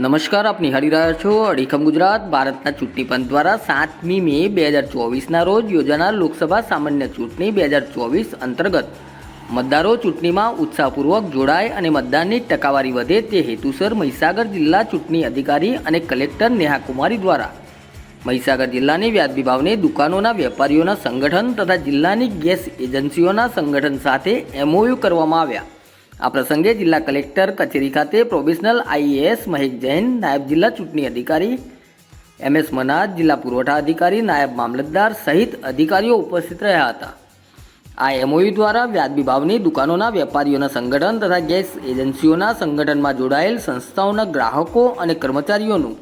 નમસ્કાર, આપ નિહાળી રહ્યા છો અડીખમ ગુજરાત. ભારતના ચૂંટણી પંચ દ્વારા 7મી મે 2024ના રોજ યોજાનાર લોકસભા સામાન્ય ચૂંટણી 2024 અંતર્ગત મતદારો ચૂંટણીમાં ઉત્સાહપૂર્વક જોડાય અને મતદાનની ટકાવારી વધે તે હેતુસર મહીસાગર જિલ્લા ચૂંટણી અધિકારી અને કલેક્ટર નેહા કુમારી દ્વારા મહીસાગર જિલ્લાની વ્યાજબી ભાવની દુકાનોના વેપારીઓના સંગઠન તથા જિલ્લાની ગેસ એજન્સીઓના સંગઠન સાથે MOU કરવામાં આવ્યા. આ પ્રસંગે જિલ્લા કલેક્ટર કચેરી ખાતે પ્રોબેશનલ IAS મહેક જૈન, નાયબ જિલ્લા ચૂંટણી અધિકારી MS મનાજ, જિલ્લા પુરવઠા અધિકારી, નાયબ મામલતદાર સહિત અધિકારીઓ ઉપસ્થિત રહ્યા હતા. આ MOU દ્વારા વ્યાજબી ભાવની દુકાનોના વેપારીઓના સંગઠન તથા ગેસ એજન્સીઓના સંગઠનમાં જોડાયેલ સંસ્થાઓના ગ્રાહકો અને કર્મચારીઓનું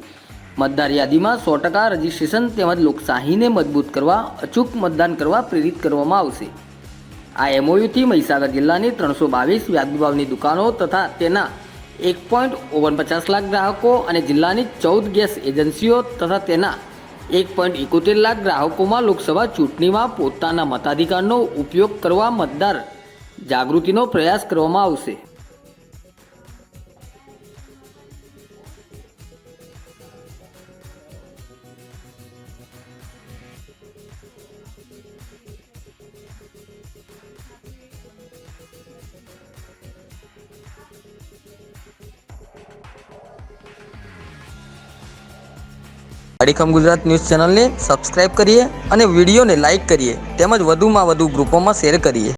મતદાર યાદીમાં 100% રજીસ્ટ્રેશન તેમજ લોકશાહીને મજબૂત કરવા અચૂક મતદાન કરવા પ્રેરિત કરવામાં આવશે. આ MOUથી મહીસાગર જિલ્લાની 322 વ્યાજબી ભાવની દુકાનો તથા તેના 1.49 લાખ ગ્રાહકો અને જિલ્લાની 14 ગેસ એજન્સીઓ તથા તેના 1.71 લાખ ગ્રાહકોમાં લોકસભા ચૂંટણીમાં પોતાના મતાધિકારનો ઉપયોગ કરવા મતદાર જાગૃતિનો પ્રયાસ કરવામાં આવશે. અડીખમ ગુજરાત ન્યૂઝ ચેનલને સબસ્ક્રાઇબ કરીએ અને વિડીયોને લાઇક કરીએ તેમજ વધુમાં વધુ ગ્રુપોમાં શેર કરીએ.